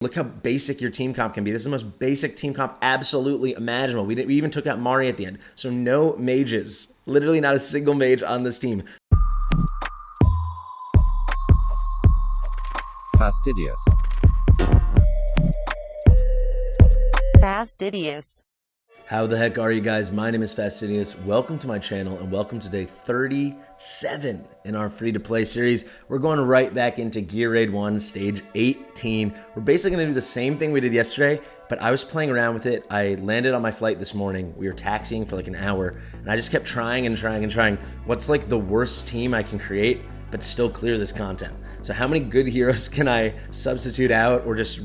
Look how basic your team comp can be. This is the most basic team comp absolutely imaginable. We even took out Mari at the end. So no mages. Literally not a single mage on this team. Fastidious. Fastidious. How the heck are you guys? My name is Fastidious. Welcome to my channel and welcome to day 37 in our free-to-play series. We're going right back into Gear Raid 1, stage 18. We're basically going to do the same thing we did yesterday, but I was playing around with it. I landed on my flight this morning. We were taxiing for like an hour, and I just kept trying and trying and trying. What's like the worst team I can create, but still clear this content? So how many good heroes can I substitute out or just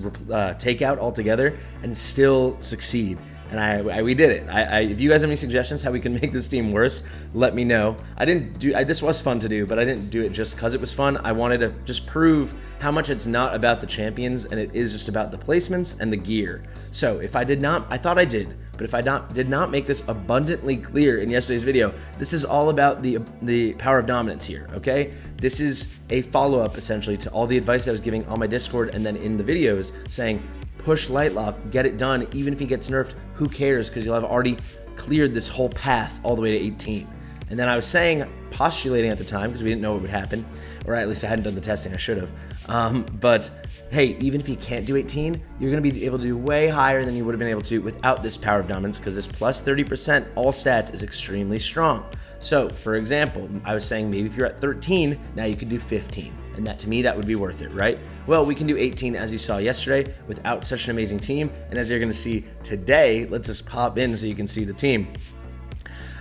take out altogether and still succeed? And we did it. If you guys have any suggestions how we can make this team worse, let me know. This was fun to do, but I didn't do it just because it was fun. I wanted to just prove how much it's not about the champions and it is just about the placements and the gear. So if I did not, I thought I did, but if I did not make this abundantly clear in yesterday's video, this is all about the power of dominance here, okay? This is a follow-up essentially to all the advice I was giving on my Discord and then in the videos saying, push Lightlock, get it done. Even if he gets nerfed, who cares? Because you'll have already cleared this whole path all the way to 18. And then I was saying, postulating at the time, because we didn't know what would happen, or at least I hadn't done the testing, I should have. But hey, even if you can't do 18, you're going to be able to do way higher than you would have been able to without this power of dominance, because this plus 30% all stats is extremely strong. So, for example, I was saying maybe if you're at 13, now you could do 15. And that, to me, that would be worth it, right? Well, we can do 18 as you saw yesterday without such an amazing team. And as you're going to see today, let's just pop in so you can see the team.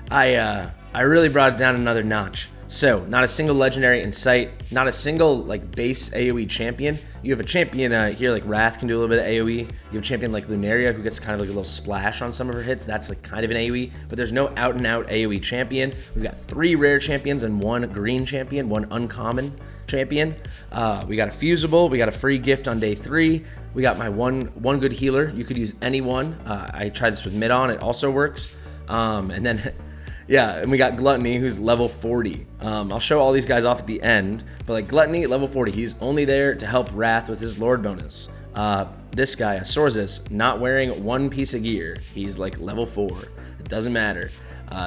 I really brought it down another notch. So, not a single legendary in sight, not a single like base AoE champion. You have a champion here like Wrath can do a little bit of AoE. You have a champion like Lunaria who gets kind of like a little splash on some of her hits. That's like kind of an AoE, but there's no out and out AoE champion. We've got 3 rare champions and 1 green champion, 1 uncommon champion. We got a fusible, we got a free gift on day 3. We got my one good healer. You could use any one. I tried this with mid on, it also works. And then yeah, and we got Gluttony, who's level 40. I'll show all these guys off at the end, but like Gluttony, level 40, he's only there to help Wrath with his Lord bonus. This guy, Sorzis, not wearing 1 piece of gear. He's like level 4. It doesn't matter.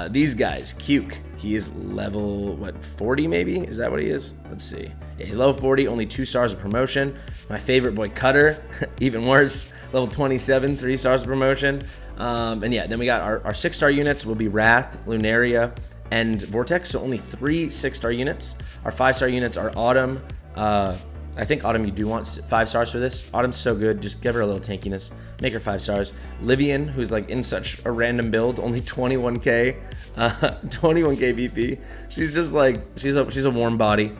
These guys, Cuke, he is level, 40 maybe? Is that what he is? Let's see. Yeah, he's level 40, only 2 stars of promotion. My favorite boy, Cutter, even worse, level 27, 3 stars of promotion. And yeah, then we got our 6-star units will be Wrath, Lunaria, and Vortex, so only 3 6-star units. Our 5-star units are Autumn. I think Autumn, you do want 5 stars for this. Autumn's so good, just give her a little tankiness. Make her 5 stars. Livian, who's like in such a random build, only 21k, 21k BP. She's just like, she's a warm body.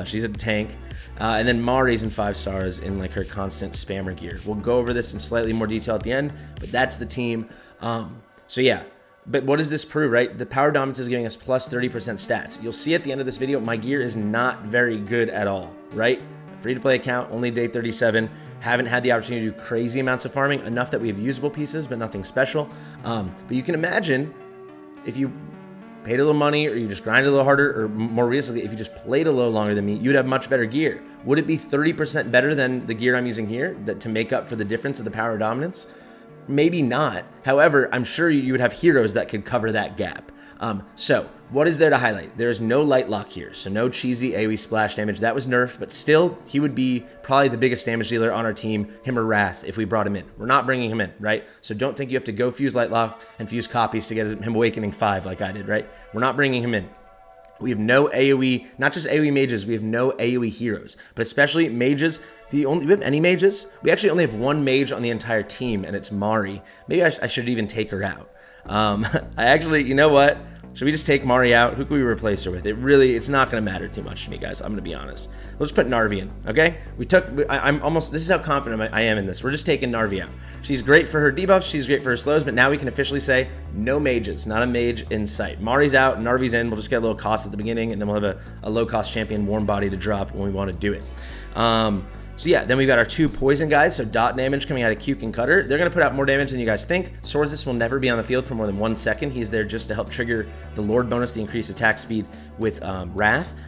She's a tank. And then Mari's in 5 stars in like her constant spammer gear. We'll go over this in slightly more detail at the end, but that's the team. So yeah, but what does this prove, right? The power dominance is giving us plus 30% stats. You'll see at the end of this video, my gear is not very good at all, right? Free to play account, only day 37. Haven't had the opportunity to do crazy amounts of farming, enough that we have usable pieces, but nothing special. But you can imagine if you paid a little money or you just grinded a little harder, or more realistically, if you just played a little longer than me, you'd have much better gear. Would it be 30% better than the gear I'm using here to make up for the difference of the power of dominance? Maybe not. However, I'm sure you would have heroes that could cover that gap. So what is there to highlight? There is no Lightlock here, so no cheesy AoE splash damage. That was nerfed, but still, he would be probably the biggest damage dealer on our team, him or Wrath, if we brought him in. We're not bringing him in, right? So don't think you have to go fuse Lightlock and fuse copies to get him Awakening 5 like I did, right? We're not bringing him in. We have no AoE, not just AoE mages, we have no AoE heroes, but especially mages. We have any mages? We actually only have 1 mage on the entire team, and it's Mari. Maybe I should even take her out. You know what? Should we just take Mari out? Who can we replace her with? It's not going to matter too much to me, guys. I'm going to be honest. We'll just put Narvi in, okay? This is how confident I am in this. We're just taking Narvi out. She's great for her debuffs. She's great for her slows, but now we can officially say no mages, not a mage in sight. Mari's out, Narvi's in. We'll just get a little cost at the beginning, and then we'll have a low-cost champion, warm body to drop when we want to do it. So yeah, then we've got our 2 poison guys, so dot damage coming out of Cuke and Cutter. They're going to put out more damage than you guys think. Sorzis will never be on the field for more than 1 second. He's there just to help trigger the Lord bonus, the increased attack speed with Wrath.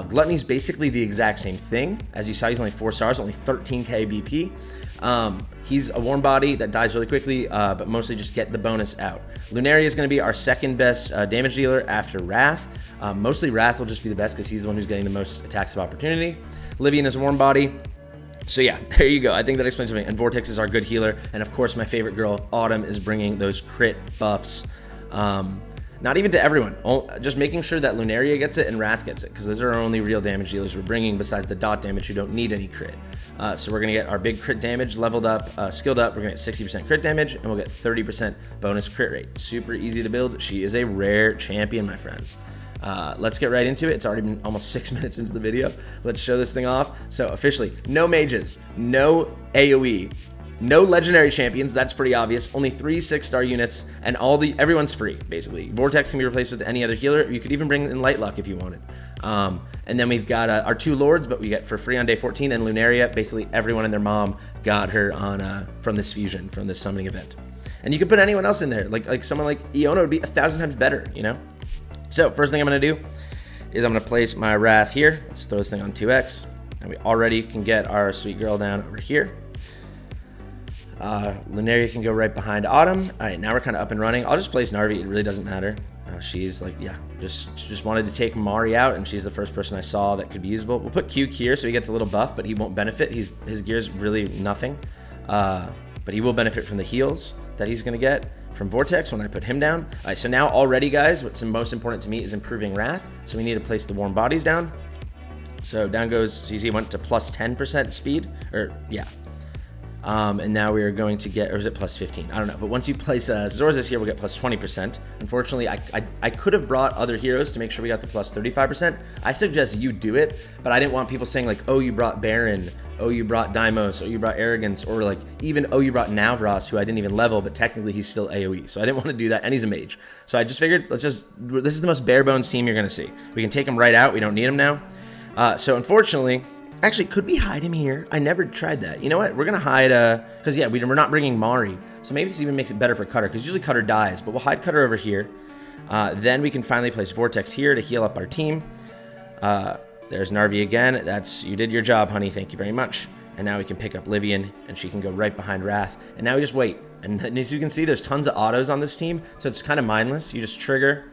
Gluttony's basically the exact same thing. As you saw, he's only 4 stars, only 13k BP. He's a warm body that dies really quickly, but mostly just get the bonus out. Lunaria is going to be our second best damage dealer after Wrath. Mostly Wrath will just be the best because he's the one who's getting the most attacks of opportunity. Livian is a warm body. So yeah, there you go. I think that explains everything. And Vortex is our good healer. And of course, my favorite girl, Autumn, is bringing those crit buffs. Not even to everyone, just making sure that Lunaria gets it and Wrath gets it, because those are our only real damage dealers we're bringing besides the dot damage who don't need any crit. So we're going to get our big crit damage leveled up, skilled up. We're going to get 60% crit damage, and we'll get 30% bonus crit rate. Super easy to build. She is a rare champion, my friends. Let's get right into it. It's already been almost 6 minutes into the video. Let's show this thing off. So officially, no mages, no AoE, no legendary champions, that's pretty obvious. Only 3 6-star units, and everyone's free, basically. Vortex can be replaced with any other healer. You could even bring in Light Luck if you wanted. And then we've got our 2 lords, but we get for free on day 14, and Lunaria, basically everyone and their mom got her on from this fusion, from this summoning event. And you could put anyone else in there, like someone like Iona would be 1,000 times better, you know? So first thing I'm gonna do is I'm gonna place my Wrath here. Let's throw this thing on 2x. And we already can get our sweet girl down over here. Lunaria can go right behind Autumn. All right, now we're kind of up and running. I'll just place Narvi. It really doesn't matter. She's like, yeah, just wanted to take Mari out, and she's the first person I saw that could be usable. We'll put Cuke here so he gets a little buff, but he won't benefit. His gear's really nothing. But he will benefit from the heals that he's going to get from Vortex when I put him down. All right, so now already, guys, what's most important to me is improving Wrath. So we need to place the warm bodies down. So down goes, you see, went to plus 10% speed, or yeah. And now we are going to get, or is it plus 15? I don't know. But once you place Zorzas here, we'll get plus 20%. Unfortunately, I could have brought other heroes to make sure we got the plus 35%. I suggest you do it, but I didn't want people saying like, oh, you brought Baron, oh, you brought Deimos, oh, you brought Arrogance, or like even, oh, you brought Navras, who I didn't even level, but technically he's still AoE. So I didn't want to do that, and he's a mage. So I just figured, this is the most bare bones team you're going to see. We can take him right out. We don't need him now. So unfortunately, actually, could we hide him here? I never tried that. You know what? We're going to hide, because yeah, we're not bringing Mari. So maybe this even makes it better for Cutter, because usually Cutter dies, but we'll hide Cutter over here. Then we can finally place Vortex here to heal up our team. There's Narvi again. You did your job, honey. Thank you very much. And now we can pick up Livian, and she can go right behind Wrath. And now we just wait. And as you can see, there's tons of autos on this team, so it's kind of mindless. You just trigger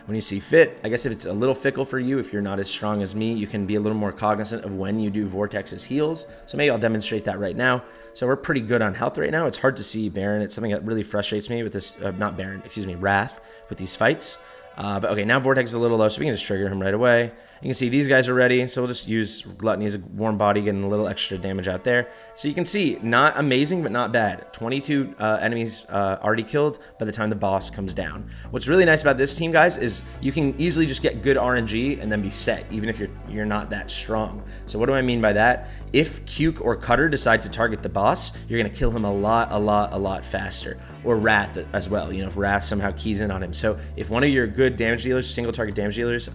when you see fit. I guess if it's a little fickle for you, if you're not as strong as me, you can be a little more cognizant of when you do Vortex's heals. So maybe I'll demonstrate that right now. So we're pretty good on health right now. It's hard to see Baron. It's something that really frustrates me with this, not Baron, excuse me, Wrath with these fights. But okay, now Vortex is a little low, so we can just trigger him right away. You can see these guys are ready, so we'll just use Gluttony as a warm body, getting a little extra damage out there. So you can see, not amazing, but not bad. 22 enemies already killed by the time the boss comes down. What's really nice about this team, guys, is you can easily just get good RNG and then be set, even if you're not that strong. So what do I mean by that? If Cuke or Cutter decide to target the boss, you're gonna kill him a lot faster. Or Wrath as well, you know, if Wrath somehow keys in on him. So if one of your good damage dealers, single target damage dealers,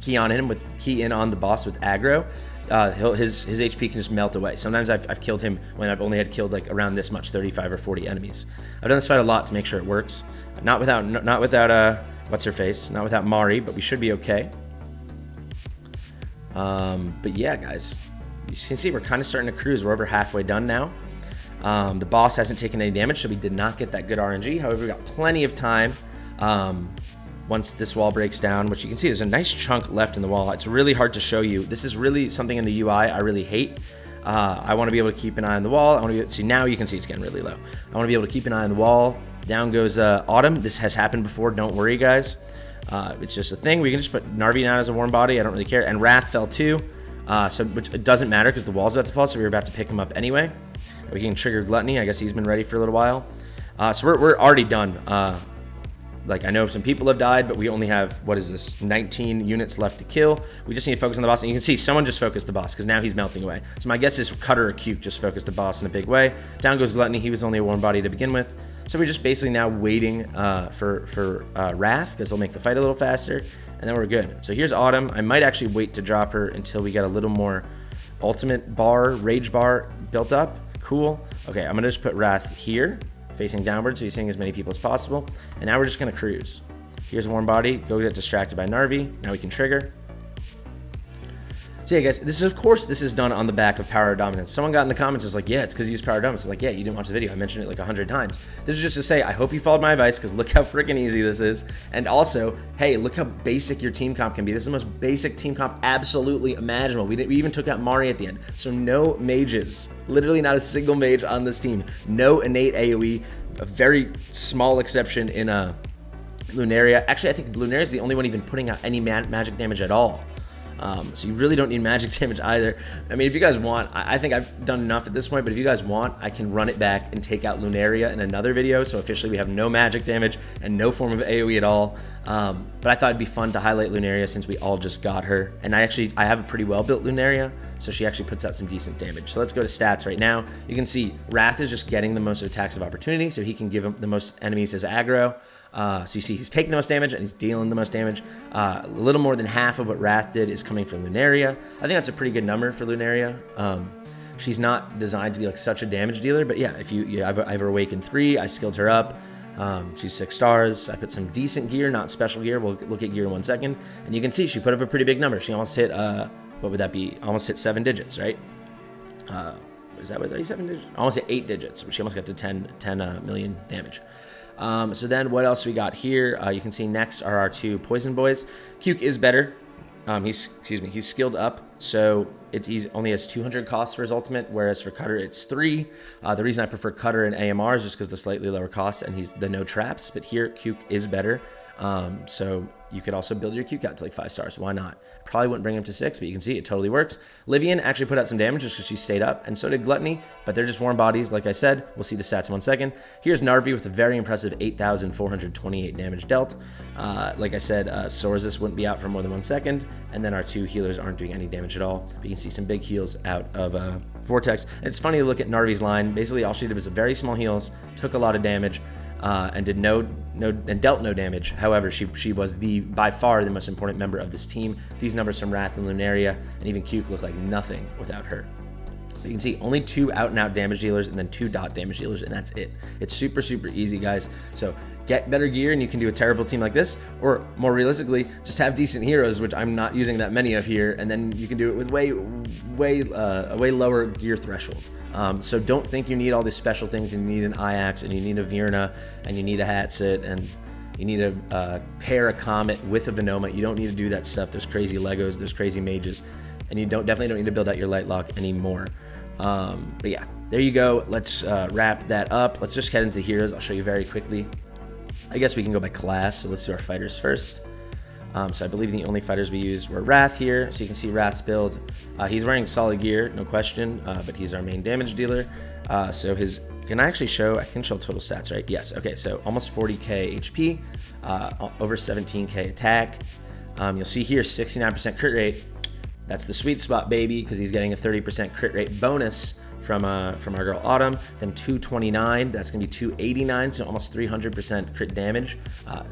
key in on the boss with aggro, his HP can just melt away. Sometimes I've killed him when I've only had killed like around this much, 35 or 40 enemies. I've done this fight a lot to make sure it works. Not without what's her face, not without Mari, but we should be okay. But yeah, guys, you can see we're kind of starting to cruise. We're over halfway done now. The boss hasn't taken any damage, so we did not get that good RNG. However, we got plenty of time. Once this wall breaks down, which you can see there's a nice chunk left in the wall. It's really hard to show you. This is really something in the UI I really hate. I want to be able to keep an eye on the wall. I want to see, now you can see it's getting really low. I want to be able to keep an ine on the wall. Down goes Autumn. This has happened before. Don't worry, guys. It's just a thing. We can just put Narvi down as a warm body. I don't really care. And Wrath fell too. Which it doesn't matter because the wall's about to fall, so we were about to pick him up anyway. We can trigger Gluttony. I guess he's been ready for a little while. So we're already done. Like, I know some people have died, but we only have, what is this, 19 units left to kill. We just need to focus on the boss. And you can see someone just focused the boss because now he's melting away. So my guess is Cutter or Cuke just focused the boss in a big way. Down goes Gluttony. He was only a warm body to begin with. So we're just basically now waiting for Wrath because they'll make the fight a little faster. And then we're good. So here's Autumn. I might actually wait to drop her until we get a little more ultimate bar, rage bar built up. Cool. Okay, I'm going to just put Wrath here, facing downward, so he's seeing as many people as possible. And now we're just going to cruise. Here's Warm Body. Go get distracted by Narvi. Now we can trigger. So yeah, guys, this is, of course, this is done on the back of Power Dominance. Someone got in the comments, was like, yeah, it's because you use Power Dominance. I'm like, yeah, you didn't watch the video. I mentioned it like 100 times. This is just to say, I hope you followed my advice, because look how freaking easy this is. And also, hey, look how basic your team comp can be. This is the most basic team comp absolutely imaginable. We even took out Mari at the end. So no mages. Literally not a single mage on this team. No innate AoE. A very small exception in Lunaria. Actually, I think Lunaria is the only one even putting out any magic damage at all. So you really don't need magic damage either. I mean, if you guys want, I think I've done enough at this point, but if you guys want, I can run it back and take out Lunaria in another video. So officially we have no magic damage and no form of AoE at all. But I thought it'd be fun to highlight Lunaria since we all just got her. And I have a pretty well built Lunaria, so she actually puts out some decent damage. So let's go to stats right now. You can see Wrath is just getting the most attacks of opportunity, so he can give him the most enemies as aggro. So you see he's taking the most damage and he's dealing the most damage. A little more than half of what Wrath did is coming from Lunaria. I think that's a pretty good number for Lunaria. She's not designed to be like such a damage dealer, but yeah, if I have her Awakened 3, I skilled her up. She's 6 stars. I put some decent gear, not special gear. We'll look at gear in 1 second. And you can see she put up a pretty big number. She almost hit, what would that be? Almost hit 7 digits, right? Is that what 7 digits? Almost hit 8 digits. She almost got to 10 million damage. So then what else we got here? You can see next are our 2 poison boys. Cuke is better. He's skilled up, so he's only has 200 costs for his ultimate, whereas for Cutter it's 3. The reason I prefer Cutter and AMR is just because the slightly lower costs and he's the no traps, but here Cuke is better. So you could also build your Cuke out to like 5 stars. Why not? Probably wouldn't bring him to 6, but you can see it totally works. Livian actually put out some damage just because she stayed up, and so did Gluttony, but they're just warm bodies. Like I said, we'll see the stats in 1 second. Here's Narvi with a very impressive 8,428 damage dealt. Like I said, Sword Resist wouldn't be out for more than 1 second, and then our 2 healers aren't doing any damage at all. But you can see some big heals out of Vortex. And it's funny to look at Narvi's line. Basically, all she did was a very small heals, took a lot of damage, and did and dealt no damage. However, she was by far the most important member of this team. These numbers from Wrath and Lunaria and even Cuke look like nothing without her. But you can see only 2 out-and-out damage dealers and then 2 dot damage dealers, and that's it. It's super, super easy, guys. So get better gear and you can do a terrible team like this, or more realistically, just have decent heroes, which I'm not using that many of here, and then you can do it with a way lower gear threshold. So don't think you need all these special things, and you need an Iax, and you need a Virna, and you need a Hatsit, and you need to pair a Comet with a Venoma. You don't need to do that stuff. There's crazy Legos, there's crazy mages, and you definitely don't need to build out your Lightlock anymore. But yeah, there you go. Let's wrap that up. Let's just head into the heroes. I'll show you very quickly. I guess we can go by class, so let's do our fighters first. So I believe the only fighters we used were Wrath here. So you can see Wrath's build. He's wearing solid gear, no question, but he's our main damage dealer. So can I can show total stats, right? Yes, okay, so almost 40k HP, over 17k attack. You'll see here 69% crit rate. That's the sweet spot, baby, because he's getting a 30% crit rate bonus from our girl Autumn. Then 229, that's gonna be 289, so almost 300% crit damage.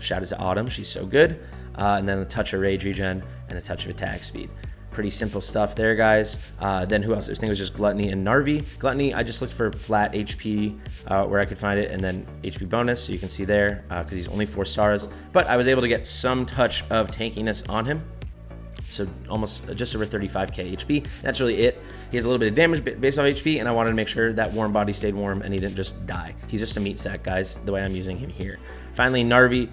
Shout out to Autumn, she's so good. And then a touch of rage regen and a touch of attack speed. Pretty simple stuff there, guys. Then who else? I think it was just Gluttony and Narvi. Gluttony, I just looked for flat HP where I could find it, and then HP bonus, so you can see there, because he's only 4 stars. But I was able to get some touch of tankiness on him. So almost just over 35k HP. That's really it. He has a little bit of damage based off HP, and I wanted to make sure that warm body stayed warm and he didn't just die. He's just a meat sack, guys, the way I'm using him here. Finally, Narvi.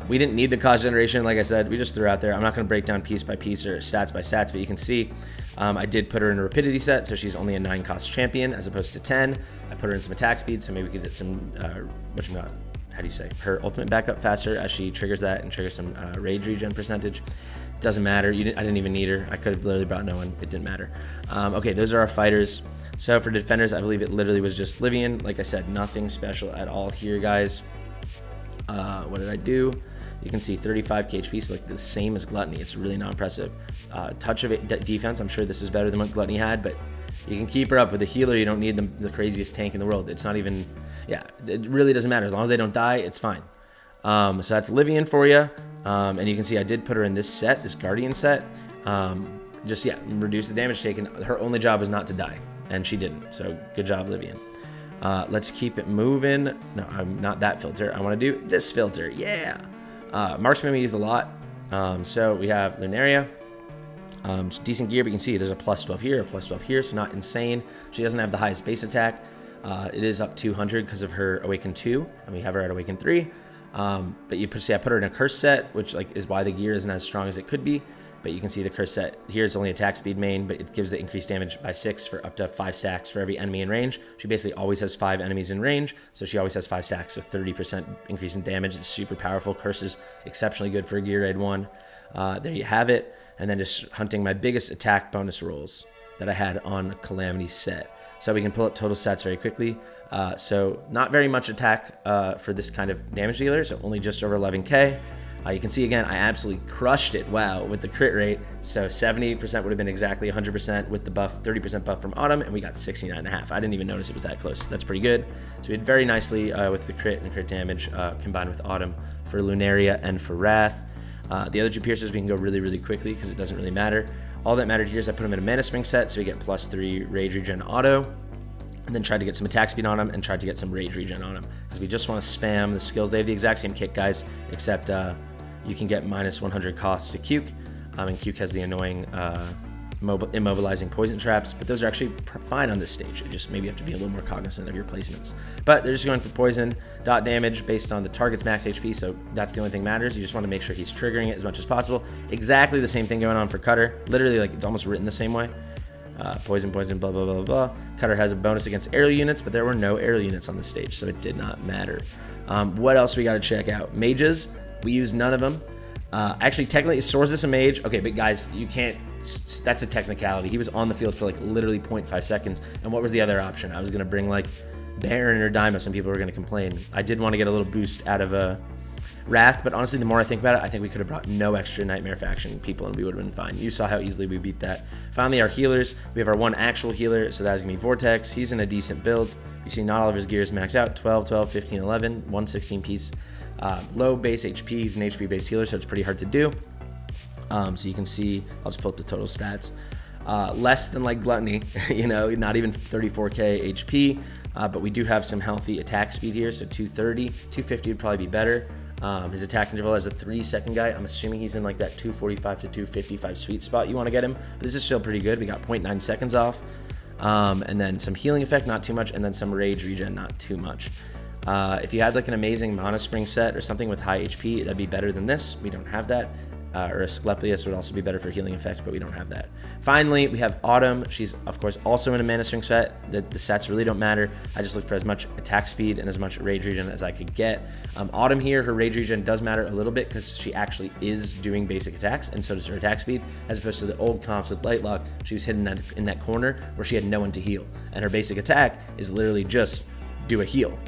We didn't need the cost generation, like I said, we just threw out there. I'm not going to break down piece by piece or stats by stats, but you can see I did put her in a rapidity set, so she's only a 9 cost champion as opposed to 10. I put her in some attack speed, so maybe we could get some, her ultimate back up faster as she triggers that and triggers some rage regen percentage. It doesn't matter. I didn't even need her. I could have literally brought no one. It didn't matter. Okay, those are our fighters. So for defenders, I believe it literally was just Livian. Like I said, nothing special at all here, guys. What did I do? You can see 35k HP, so like the same as Gluttony. It's really not impressive. Touch of defense, I'm sure this is better than what Gluttony had, but you can keep her up with a healer. You don't need the craziest tank in the world. It's not even, yeah, it really doesn't matter. As long as they don't die, it's fine. So that's Livian for you. And you can see I did put her in this set, this Guardian set. Reduce the damage taken. Her only job was not to die, and she didn't. So good job, Livian. Let's keep it moving. No, I'm not that filter. I want to do this filter. Yeah. Marksman we use a lot. So we have Lunaria. Decent gear, but you can see there's a plus 12 here, a plus 12 here, so not insane. She doesn't have the highest base attack. It is up 200 because of her Awaken 2, and we have her at Awaken 3. But you see I put her in a curse set, which like is why the gear isn't as strong as it could be. But you can see the curse set here is only attack speed main, but it gives the increased damage by 6 for up to 5 stacks for every enemy in range. She basically always has 5 enemies in range, so she always has 5 stacks, so 30% increase in damage. It's super powerful. Curse is exceptionally good for a gear raid 1. There you have it. And then just hunting my biggest attack bonus rolls that I had on Calamity set. So we can pull up total stats very quickly. So not very much attack for this kind of damage dealer, so only just over 11k. You can see again, I absolutely crushed it, wow, with the crit rate. So 78% would have been exactly 100% with the buff, 30% buff from Autumn, and we got 69.5. I didn't even notice it was that close. That's pretty good. So we did very nicely with the crit and crit damage combined with Autumn for Lunaria and for Wrath. The other 2 piercers we can go really, really quickly because it doesn't really matter. All that mattered here is I put him in a mana swing set, so we get plus 3 rage regen auto, and then tried to get some attack speed on him and tried to get some rage regen on him because we just want to spam the skills. They have the exact same kit, guys, except you can get minus 100 costs to Cuke, and Cuke has the annoying immobilizing poison traps, but those are actually fine on this stage. You just maybe have to be a little more cognizant of your placements. But they're just going for poison dot damage based on the target's max HP, so that's the only thing that matters. You just want to make sure he's triggering it as much as possible. Exactly the same thing going on for Cutter. Literally, like, it's almost written the same way. Poison, blah, blah, blah, blah, blah. Cutter has a bonus against aerial units, but there were no aerial units on the stage, so it did not matter. What else we got to check out? Mages, we used none of them. Actually, technically, Swords is a mage. Okay, but guys, you can't, that's a technicality. He was on the field for like literally 0.5 seconds. And what was the other option? I was going to bring like Baron or Daimos and people were going to complain. I did want to get a little boost out of Wrath, but honestly, the more I think about it, I think we could have brought no extra Nightmare faction people and we would have been fine. You saw how easily we beat that. Finally, our healers. We have our 1 actual healer, so that's going to be Vortex. He's in a decent build. You see not all of his gears max out. 12, 12, 15, 11, 116 piece. Low base HP. He's an HP based healer, so it's pretty hard to do. So you can see, I'll just pull up the total stats. Less than like Gluttony, you know, not even 34k HP, but we do have some healthy attack speed here, so 230, 250 would probably be better. His attack interval as a 3-second guy, I'm assuming he's in like that 245 to 255 sweet spot you want to get him, but this is still pretty good. We got 0.9 seconds off, and then some healing effect, not too much, and then some rage regen, not too much. If you had like an amazing Mana Spring set or something with high HP, that'd be better than this. We don't have that. Or Asclepius would also be better for healing effect, but we don't have that. Finally, we have Autumn. She's, of course, also in a Mana Swing set. The stats really don't matter. I just looked for as much attack speed and as much rage regen as I could get. Autumn here, her rage regen does matter a little bit because she actually is doing basic attacks, and so does her attack speed, as opposed to the old comps with Lightlock. She was hidden in that corner where she had no one to heal, and her basic attack is literally just do a heal.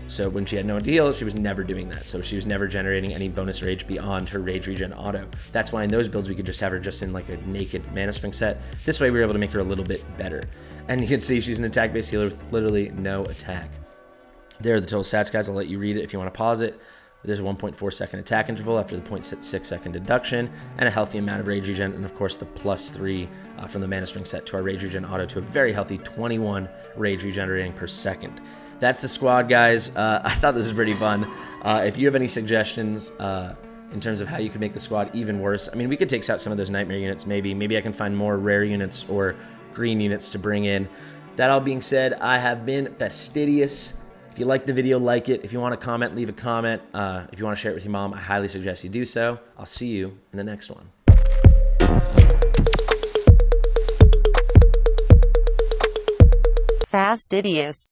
So when she had no one to heal, she was never doing that. So she was never generating any bonus rage beyond her rage regen auto. That's why in those builds, we could just have her just in like a naked Mana Spring set. This way we were able to make her a little bit better. And you can see she's an attack-based healer with literally no attack. There are the total stats, guys. I'll let you read it if you want to pause it. There's a 1.4 second attack interval after the 0.6 second deduction, and a healthy amount of rage regen, and of course the +3 from the Mana Spring set to our rage regen auto to a very healthy 21 rage regenerating per second. That's the squad, guys. I thought this was pretty fun. If you have any suggestions in terms of how you could make the squad even worse, I mean, we could take out some of those nightmare units. Maybe I can find more rare units or green units to bring in. That all being said, I have been Fastidious. If you like the video, like it. If you want to comment, leave a comment. If you want to share it with your mom, I highly suggest you do so. I'll see you in the next one. Fastidious.